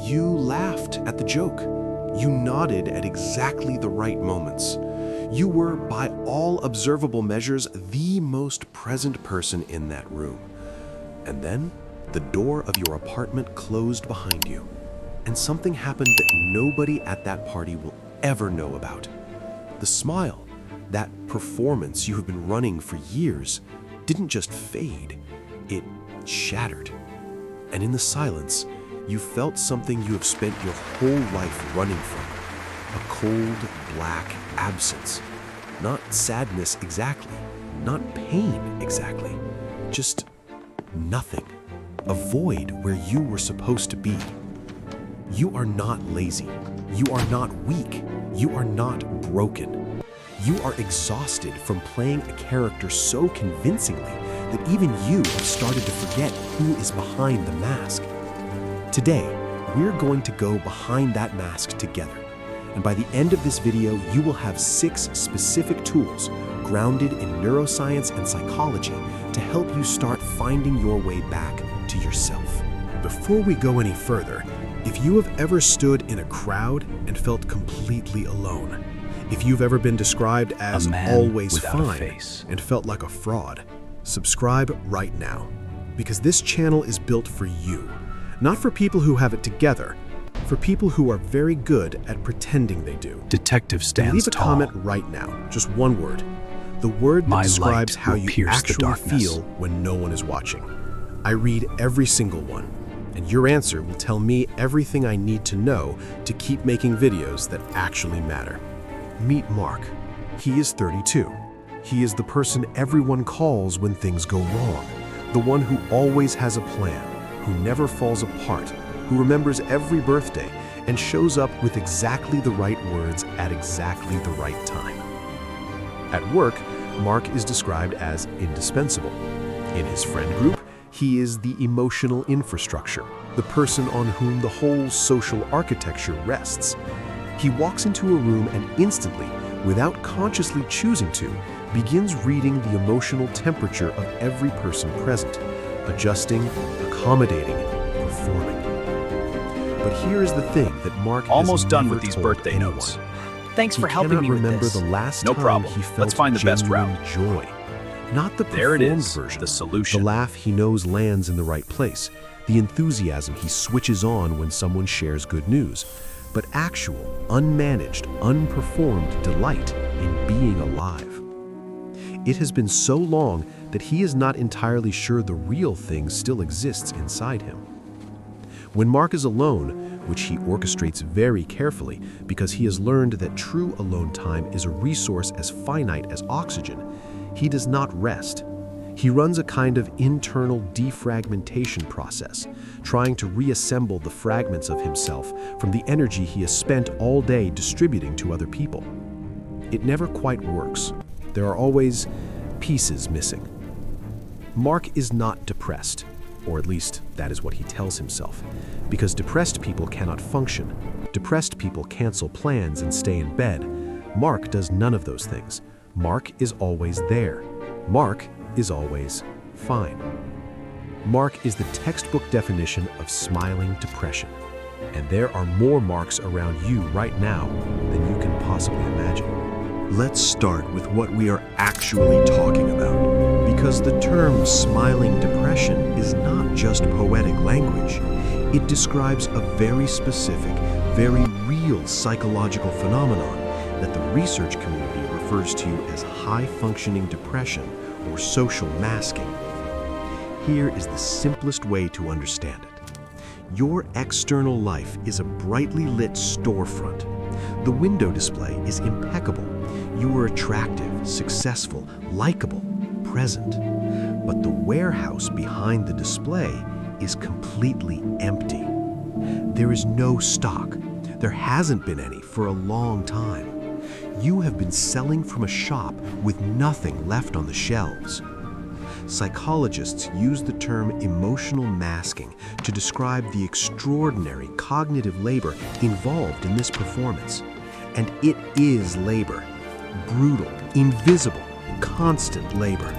You laughed at the joke. You nodded at exactly the right moments. You were, by all observable measures, the most present person in that room. And then, the door of your apartment closed behind you, and something happened that nobody at that party will ever know about. The smile, that performance you have been running for years, didn't just fade, it shattered. And in the silence, you felt something you have spent your whole life running from. A cold, black absence. Not sadness exactly, not pain exactly, just nothing. A void where you were supposed to be. You are not lazy. You are not weak. You are not broken. You are exhausted from playing a character so convincingly that even you have started to forget who is behind the mask. Today, we're going to go behind that mask together. And by the end of this video, you will have 6 specific tools grounded in neuroscience and psychology to help you start finding your way back to yourself. Before we go any further, if you have ever stood in a crowd and felt completely alone, if you've ever been described as always fine and felt like a fraud, subscribe right now, because this channel is built for you, not for people who have it together, for people who are very good at pretending they do. Detective stands Leave a tall. comment right now, just one word. The word that My describes light how will you pierce the actually darkness. feel when no one is watching. I read every single one, and your answer will tell me everything I need to know to keep making videos that actually matter. Meet Mark. He is 32. He is the person everyone calls when things go wrong, the one who always has a plan, who never falls apart, who remembers every birthday and shows up with exactly the right words at exactly the right time. At work, Mark is described as indispensable. In his friend group, he is the emotional infrastructure, the person on whom the whole social architecture rests. He walks into a room and instantly, without consciously choosing to, begins reading the emotional temperature of every person present, adjusting, accommodating, performing. But here is the thing that Mark Almost has done never with these told birthday anyone. notes. Thanks for helping me with remember this. the last No time problem. he felt Let's find the best genuine route. joy. Not the There it performed is, version, the solution. the laugh he knows lands in the right place, the enthusiasm he switches on when someone shares good news, but actual, unmanaged, unperformed delight in being alive. It has been so long that he is not entirely sure the real thing still exists inside him. When Mark is alone, which he orchestrates very carefully because he has learned that true alone time is a resource as finite as oxygen, he does not rest. He runs a kind of internal defragmentation process, trying to reassemble the fragments of himself from the energy he has spent all day distributing to other people. It never quite works. There are always pieces missing. Mark is not depressed, or at least that is what he tells himself, because depressed people cannot function. Depressed people cancel plans and stay in bed. Mark does none of those things. Mark is always there. Mark is always fine. Mark is the textbook definition of smiling depression. And there are more Marks around you right now than you can possibly imagine. Let's start with what we are actually talking about, because the term smiling depression is not just poetic language. It describes a very specific, very real psychological phenomenon that the research community refers to as high-functioning depression or social masking. Here is the simplest way to understand it. Your external life is a brightly lit storefront. The window display is impeccable. You are attractive, successful, likable, present. But the warehouse behind the display is completely empty. There is no stock. There hasn't been any for a long time. You have been selling from a shop with nothing left on the shelves. Psychologists use the term emotional masking to describe the extraordinary cognitive labor involved in this performance. And it is labor. Brutal, invisible, constant labor.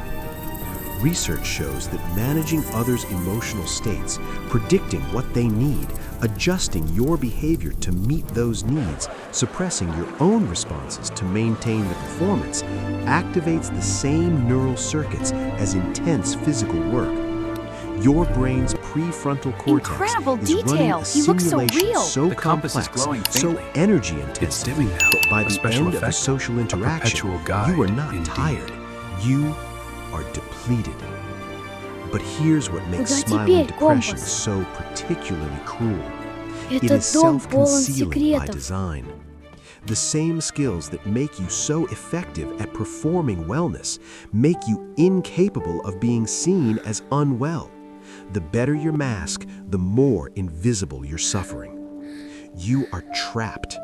Research shows that managing others' emotional states, predicting what they need, Adjusting your behavior to meet those needs, suppressing your own responses to maintain the performance, activates the same neural circuits as intense physical work. Your brain's prefrontal cortex Incredible is detail. running a He looks so simulation real. so The compass is complex, glowing so faintly. energy It's intensive, dimming now. that by A the special end of a effect. social interaction, perpetual guide, you are not indeed. tired. You are depleted. But here's what makes Куда smiling теперь, depression компас? so particularly cruel. It Этот is дом полон self-concealing by секретов. design. The same skills that make you so effective at performing wellness make you incapable of being seen as unwell. The better your mask, the more invisible your suffering. You are trapped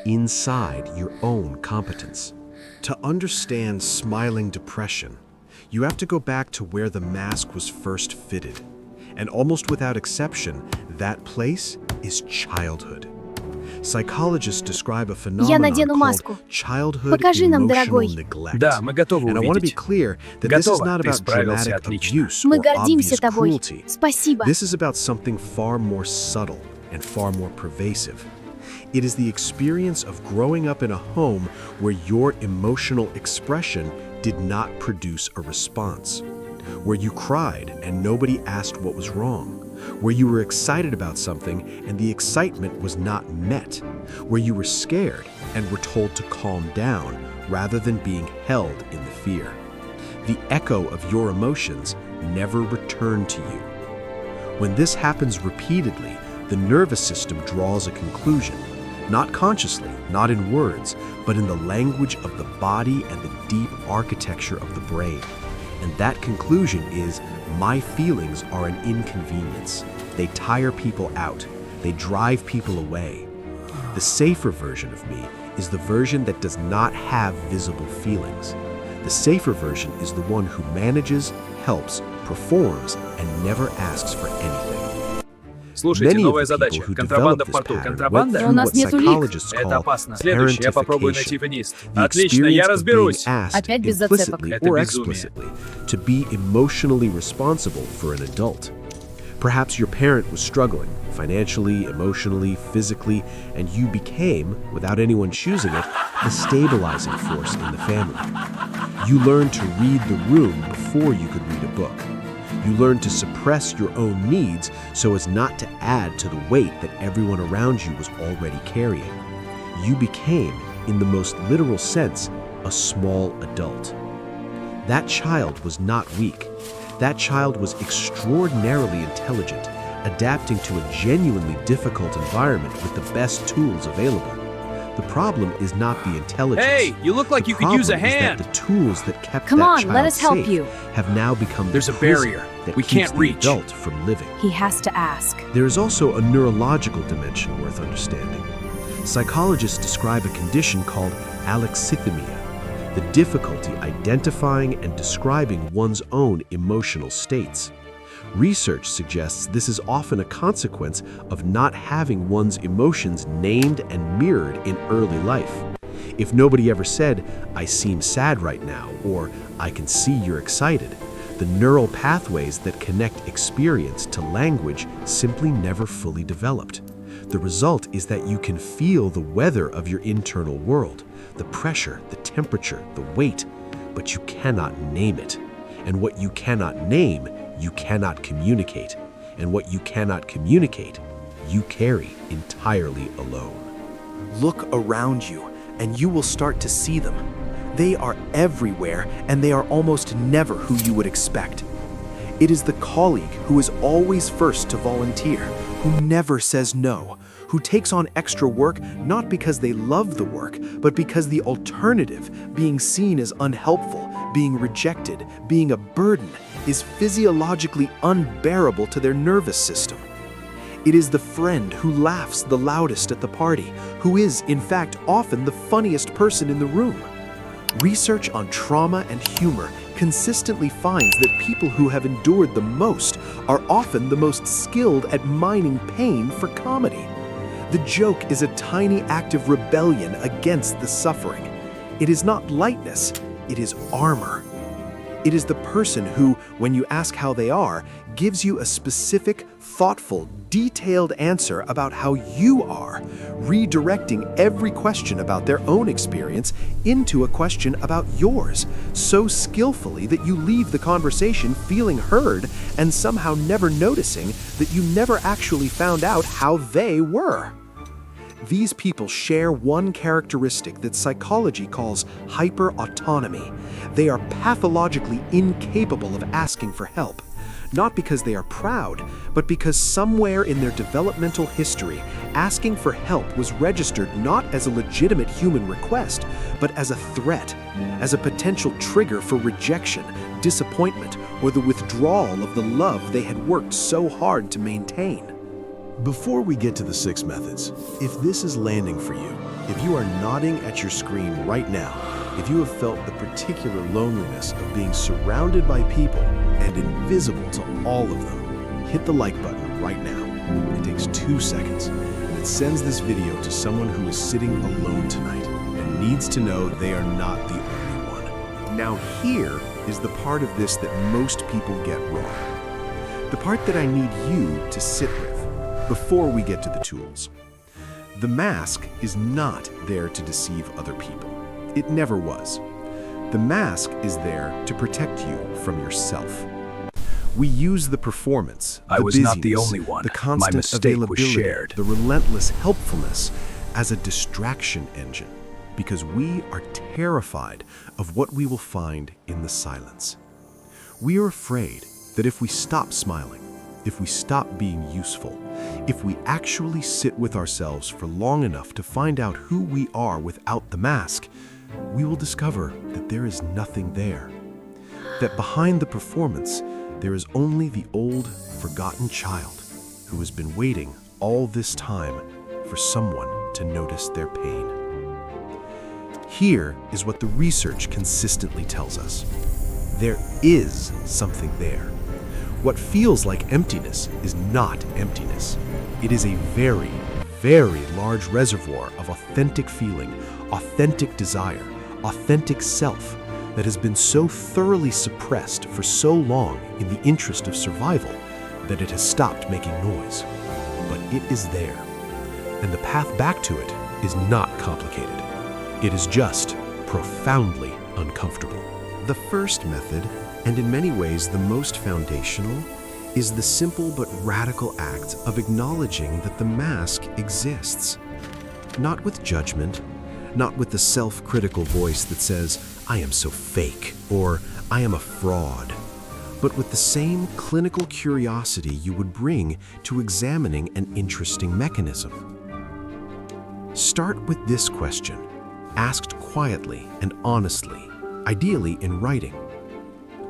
inside your own competence. To understand smiling depression, you have to go back to where the mask was first fitted. And almost without exception, that place is childhood. Psychologists describe a phenomenon надену called маску. childhood Покажи нам, emotional дорогой. neglect. Да, мы готовы And I want to be увидеть. clear that this is Готово. not Ты about справился dramatic отлично. abuse Мы or гордимся obvious тобой. cruelty. Спасибо. This is about something far more subtle and far more pervasive. It is the experience of growing up in a home where your emotional expression did not produce a response, where you cried and nobody asked what was wrong, where you were excited about something and the excitement was not met, where you were scared and were told to calm down rather than being held in the fear. The echo of your emotions never returned to you. When this happens repeatedly, the nervous system draws a conclusion, not consciously, not in words, but in the language of the body and the deep architecture of the brain. And that conclusion is, my feelings are an inconvenience. They tire people out. They drive people away. The safer version of me is the version that does not have visible feelings. The safer version is the one who manages, helps, performs, and never asks for anything. Слушайте, Many of новая the people задача. who Контрабанда developed в this порту. pattern went Контрабанда? Но у through нас what нету лик. psychologists Это call опасно. Следующий, я попробую найти parentification. вниз. The Отлично, я experience of being разберусь. asked Опять без зацепок. implicitly Это or безумие. explicitly to be emotionally responsible for an adult. Perhaps your parent was struggling financially, emotionally, physically, and you became, without anyone choosing it, the stabilizing force in the family. You learned to read the room before you could read a book. You learned to suppress your own needs so as not to add to the weight that everyone around you was already carrying. You became, in the most literal sense, a small adult. That child was not weak. That child was extraordinarily intelligent, adapting to a genuinely difficult environment with the best tools available. The problem is not the intelligence. Hey, you look like The you could use a problem is hand. that the tools that kept Come that on, child let us help safe you. have now become There's the a prison barrier. that We keeps can't the reach. adult from living. He has to ask. There is also a neurological dimension worth understanding. Psychologists describe a condition called alexithymia, the difficulty identifying and describing one's own emotional states. Research suggests this is often a consequence of not having one's emotions named and mirrored in early life. If nobody ever said, "I seem sad right now," or "I can see you're excited," the neural pathways that connect experience to language simply never fully developed. The result is that you can feel the weather of your internal world, the pressure, the temperature, the weight, but you cannot name it. And what you cannot name, you cannot communicate. And what you cannot communicate, you carry entirely alone. Look around you, and you will start to see them. They are everywhere, and they are almost never who you would expect. It is the colleague who is always first to volunteer, who never says no, who takes on extra work not because they love the work, but because the alternative, being seen as unhelpful, being rejected, being a burden, is physiologically unbearable to their nervous system. It is the friend who laughs the loudest at the party, who is, in fact, often the funniest person in the room. Research on trauma and humor consistently finds that people who have endured the most are often the most skilled at mining pain for comedy. The joke is a tiny act of rebellion against the suffering. It is not lightness, it is armor. It is the person who, when you ask how they are, gives you a specific, thoughtful, detailed answer about how you are, redirecting every question about their own experience into a question about yours, so skillfully that you leave the conversation feeling heard and somehow never noticing that you never actually found out how they were. These people share one characteristic that psychology calls hyper-autonomy. They are pathologically incapable of asking for help. Not because they are proud, but because somewhere in their developmental history, asking for help was registered not as a legitimate human request, but as a threat, as a potential trigger for rejection, disappointment, or the withdrawal of the love they had worked so hard to maintain. Before we get to the 6 methods, if this is landing for you, if you are nodding at your screen right now, if you have felt the particular loneliness of being surrounded by people and invisible to all of them, hit the like button right now. It takes 2 seconds, and it sends this video to someone who is sitting alone tonight and needs to know they are not the only one. Now here is the part of this that most people get wrong. The part that I need you to sit with before we get to the tools. The mask is not there to deceive other people. It never was. The mask is there to protect you from yourself. We use the performance, I the was not the busyness, only one. the My constant mistake was availability, shared. the relentless helpfulness as a distraction engine, because we are terrified of what we will find in the silence. We are afraid that if we stop smiling, if we stop being useful, if we actually sit with ourselves for long enough to find out who we are without the mask, we will discover that there is nothing there. That behind the performance, there is only the old, forgotten child who has been waiting all this time for someone to notice their pain. Here is what the research consistently tells us. There is something there. What feels like emptiness is not emptiness. It is a very, very large reservoir of authentic feeling, authentic desire, authentic self that has been so thoroughly suppressed for so long in the interest of survival that it has stopped making noise. But it is there. And the path back to it is not complicated. It is just profoundly uncomfortable. The first method, and in many ways the most foundational, is the simple but radical act of acknowledging that the mask exists. Not with judgment, not with the self-critical voice that says, "I am so fake," or "I am a fraud," but with the same clinical curiosity you would bring to examining an interesting mechanism. Start with this question, asked quietly and honestly, ideally in writing.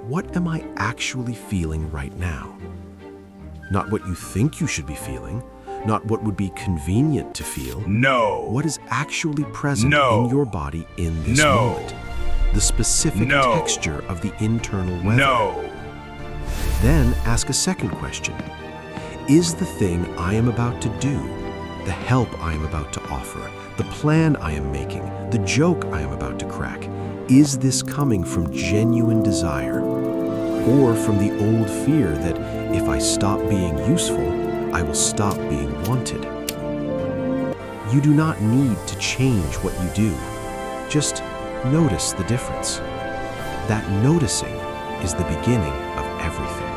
What am I actually feeling right now? Not what you think you should be feeling, not what would be convenient to feel. No. What is actually present No. in your body in this No. moment? The specific No. texture of the internal weather. No. Then ask a second question. Is the thing I am about to do, the help I am about to offer, the plan I am making, the joke I am about to crack, is this coming from genuine desire? Or from the old fear that if I stop being useful, I will stop being wanted? You do not need to change what you do. Just notice the difference. That noticing is the beginning of everything.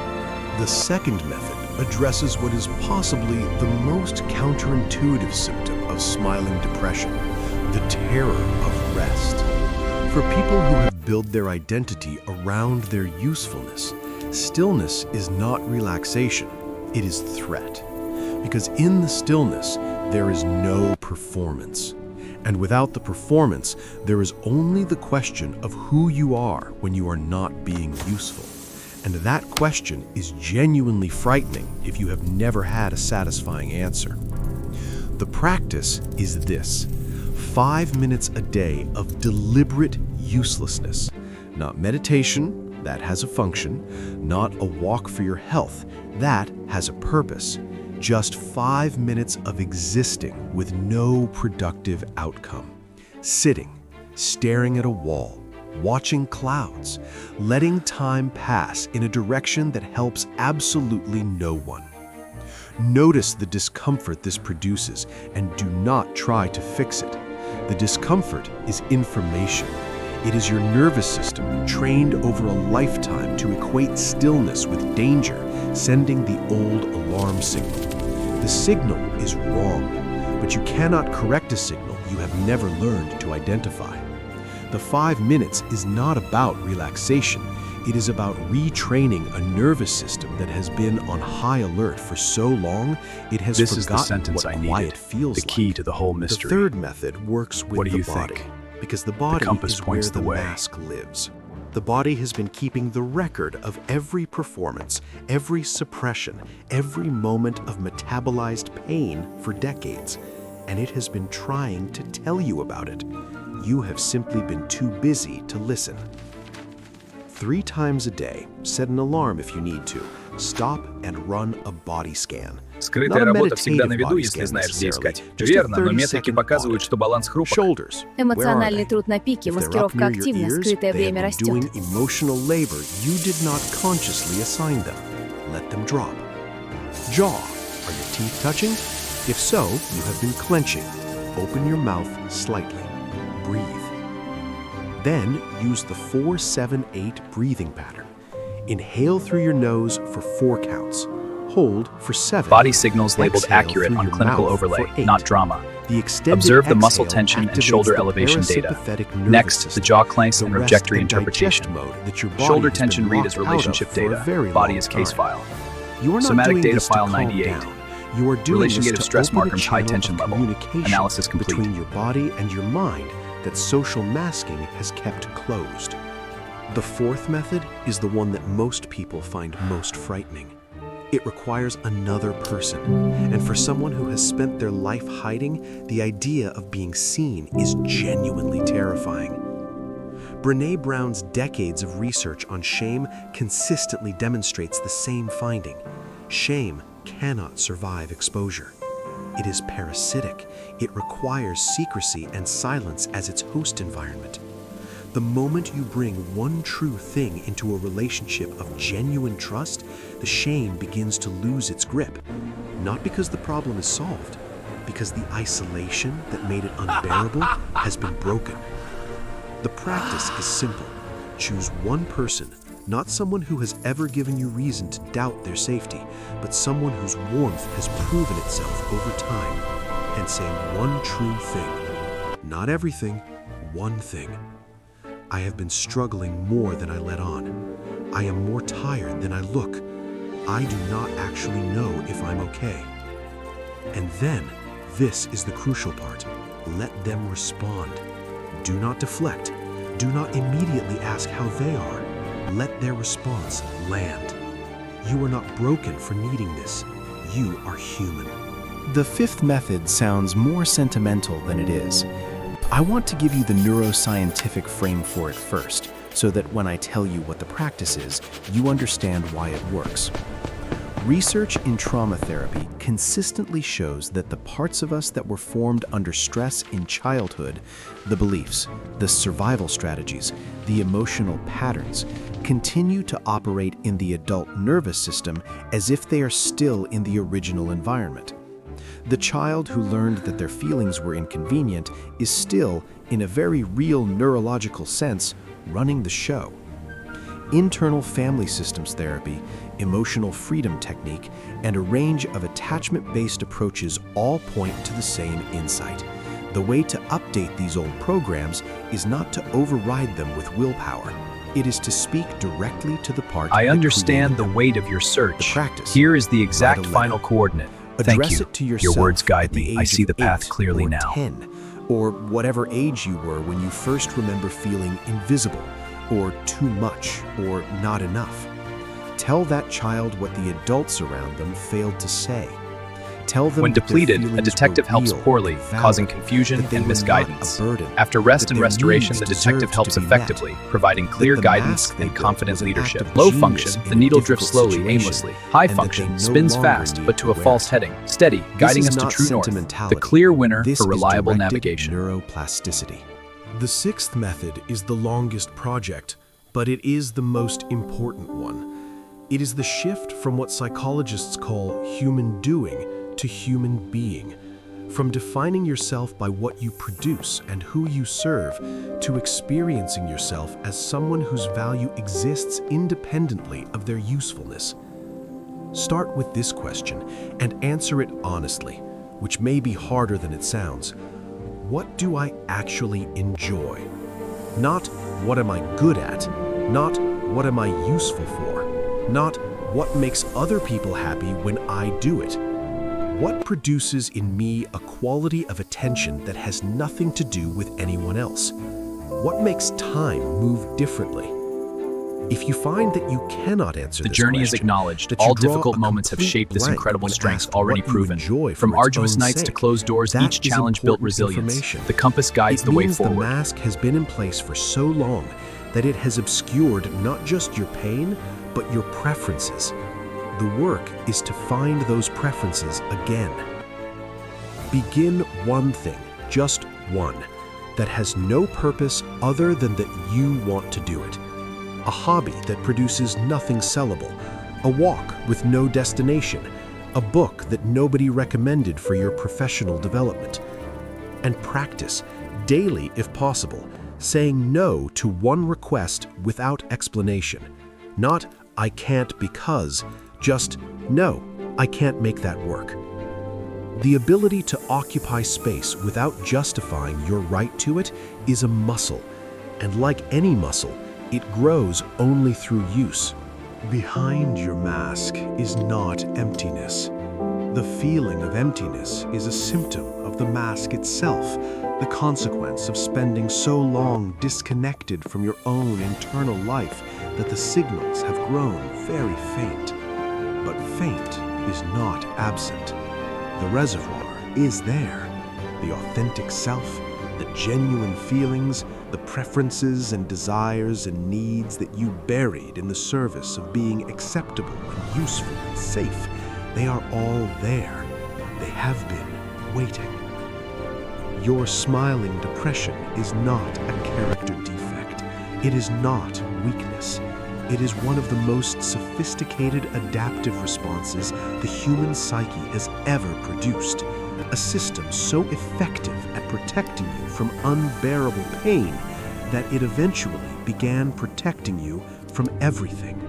The second method addresses what is possibly the most counterintuitive symptom of smiling depression, the terror of rest. For people who have built their identity around their usefulness, stillness is not relaxation, it is threat. Because in the stillness, there is no performance. And without the performance, there is only the question of who you are when you are not being useful. And that question is genuinely frightening if you have never had a satisfying answer. The practice is this: 5 minutes a day of deliberate uselessness. Not meditation, that has a function. Not a walk for your health, that has a purpose. Just 5 minutes of existing with no productive outcome. Sitting, staring at a wall, watching clouds, letting time pass in a direction that helps absolutely no one. Notice the discomfort this produces and do not try to fix it. The discomfort is information. It is your nervous system trained over a lifetime to equate stillness with danger, sending the old alarm signal. The signal is wrong, but you cannot correct a signal you have never learned to identify. The 5 minutes is not about relaxation. It is about retraining a nervous system that has been on high alert for so long it has This is the forgotten sentence what I needed. quiet feels The key like. to the whole mystery. The third method works with What do the you body, think? because the body compass is where points the the way. mask lives. The body has been keeping the record of every performance, every suppression, every moment of metabolized pain for decades, and it has been trying to tell you about it. You have simply been too busy to listen. 3 times a day, set an alarm if you need to. Stop and run a body scan. Скрытая работа всегда на виду, если знаешь, где искать. Верно, но метрики показывают, что баланс хрупок. Shoulders. Эмоциональный труд на пике, If they're up маскировка near your активна, ears, скрытое they время have been растет. doing emotional labor you did not consciously assign them. Let them drop. Jaw. Are your teeth touching? If so, you have been clenching. Open your mouth slightly. Breathe. Then use the 4-7-8 breathing pattern. Inhale through your nose for 4 counts. Hold for 7. Body signals labeled Exhale accurate through on your clinical mouth overlay, for 8. not drama. The extended Observe the muscle exhale tension and activates shoulder the elevation data. parasympathetic nervous Next, the system, jaw clench the and rest trajectory and digest interpretation. mode that your body Shoulder has tension been read as locked out of relationship for a data. very Body long is case time. file. You are not Somatic doing data this to file calm 98. down. You are doing Relation this gate of to stress open a markers high channel tension of level. communication Analysis complete. between your body and your mind that social masking has kept closed. The fourth method is the one that most people find most frightening. It requires another person, and for someone who has spent their life hiding, the idea of being seen is genuinely terrifying. Brené Brown's decades of research on shame consistently demonstrates the same finding. Shame cannot survive exposure. It is parasitic. It requires secrecy and silence as its host environment. The moment you bring one true thing into a relationship of genuine trust, the shame begins to lose its grip. Not because the problem is solved, because the isolation that made it unbearable has been broken. The practice is simple. Choose one person, not someone who has ever given you reason to doubt their safety, but someone whose warmth has proven itself over time, and say one true thing. Not everything, one thing. I have been struggling more than I let on. I am more tired than I look. I do not actually know if I'm okay. And then, this is the crucial part. Let them respond. Do not deflect. Do not immediately ask how they are. Let their response land. You are not broken for needing this. You are human. The fifth method sounds more sentimental than it is. I want to give you the neuroscientific frame for it first, so that when I tell you what the practice is, you understand why it works. Research in trauma therapy consistently shows that the parts of us that were formed under stress in childhood, the beliefs, the survival strategies, the emotional patterns, continue to operate in the adult nervous system as if they are still in the original environment. The child who learned that their feelings were inconvenient is still, in a very real neurological sense, running the show. Internal family systems therapy, emotional freedom technique, and a range of attachment-based approaches all point to the same insight. The way to update these old programs is not to override them with willpower. It is to speak directly to the part I that understand created the them. weight of your search. The practice. Here is the exact Write a final letter. coordinate. Thank Address you. it to Your yourself words guide at the me. I age see of the path 8 clearly or now. 10, or whatever age you were when you first remember feeling invisible, or too much, or not enough. Tell that child what the adults around them failed to say. Tell them When that their depleted, a feelings detective were helps real, poorly, valid, causing confusion that they and were not misguidance. a burden, After rest that and their restoration, needs the detective deserved helps to be met, effectively, providing clear the guidance mask they and built confident was an act leadership. of Low genius function, in the a needle drifts difficult slowly, situation, aimlessly. High and that they function, no spins longer fast, need but to a wear false it. heading. Steady, guiding This us is to not true north. The sentimentality. clear winner This for is reliable directed navigation. neuroplasticity. The sixth method is the longest project, but it is the most important one. It is the shift from what psychologists call human doing to human being, from defining yourself by what you produce and who you serve to experiencing yourself as someone whose value exists independently of their usefulness. Start with this question and answer it honestly, which may be harder than it sounds. What do I actually enjoy? Not what am I good at, not what am I useful for, not what makes other people happy when I do it. What produces in me a quality of attention that has nothing to do with anyone else? What makes time move differently? If you find that you cannot answer the this journey question, is acknowledged. that you All draw difficult a moments have complete shaped this blank incredible when strength asked already what you proven. enjoy From for its arduous own nights to sake, closed doors, that each is challenge built important resilience. information. The compass guides It the way means the forward. mask has been in place for so long that it has obscured not just your pain, but your preferences. The work is to find those preferences again. Begin one thing, just one, that has no purpose other than that you want to do it. A hobby that produces nothing sellable, a walk with no destination, a book that nobody recommended for your professional development. And practice, daily if possible, saying no to one request without explanation. Not, I can't because, just, no, I can't make that work. The ability to occupy space without justifying your right to it is a muscle, and like any muscle, it grows only through use. Behind your mask is not emptiness. The feeling of emptiness is a symptom of the mask itself, the consequence of spending so long disconnected from your own internal life that the signals have grown very faint. But faint is not absent. The reservoir is there, the authentic self, the genuine feelings, the preferences and desires and needs that you buried in the service of being acceptable and useful and safe. They are all there. They have been waiting. Your smiling depression is not a character defect. It is not weakness. It is one of the most sophisticated adaptive responses the human psyche has ever produced. A system so effective at protecting you from unbearable pain that it eventually began protecting you from everything,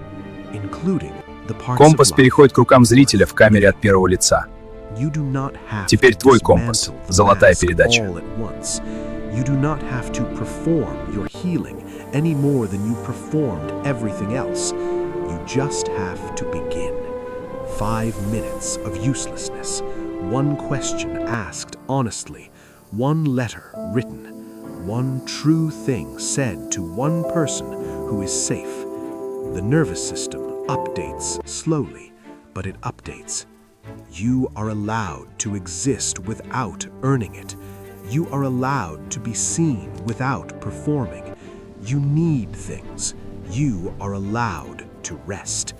including the parts Компас of life. переходит к рукам зрителя в камере от первого лица. You do not have Теперь to твой компас. dismantle the Золотая mask передача. all at once. You do not have to perform your healing any more than you performed everything else. You just have to begin. 5 minutes of uselessness. One question asked honestly. One letter written. One true thing said to one person who is safe. The nervous system updates slowly, but it updates. You are allowed to exist without earning it. You are allowed to be seen without performing. You need things. You are allowed to rest.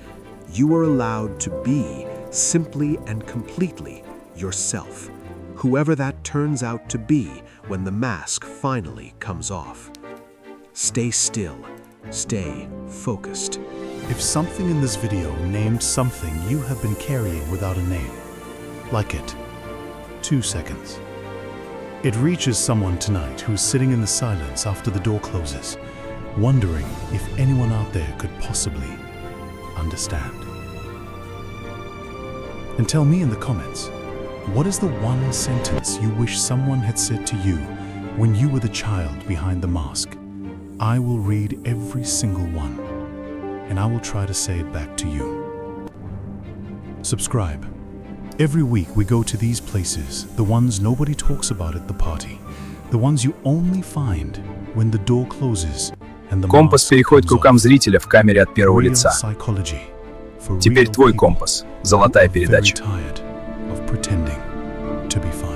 You are allowed to be simply and completely yourself, whoever that turns out to be when the mask finally comes off. Stay still. Stay focused. If something in this video named something you have been carrying without a name, like it. 2 seconds. It reaches someone tonight who's sitting in the silence after the door closes, wondering if anyone out there could possibly understand. And tell me in the comments, what is the one sentence you wish someone had said to you when you were the child behind the mask? I will read every single one, and I will try to say it back to you. Subscribe. Every week we go to these places, the ones nobody talks about at the party, the ones you only find when the door closes and the Компас mask переходит к comes рукам off. зрителя в камере от первого Real лица. psychology for Теперь real твой people компас. who Золотая are very передача. tired of pretending to be fine.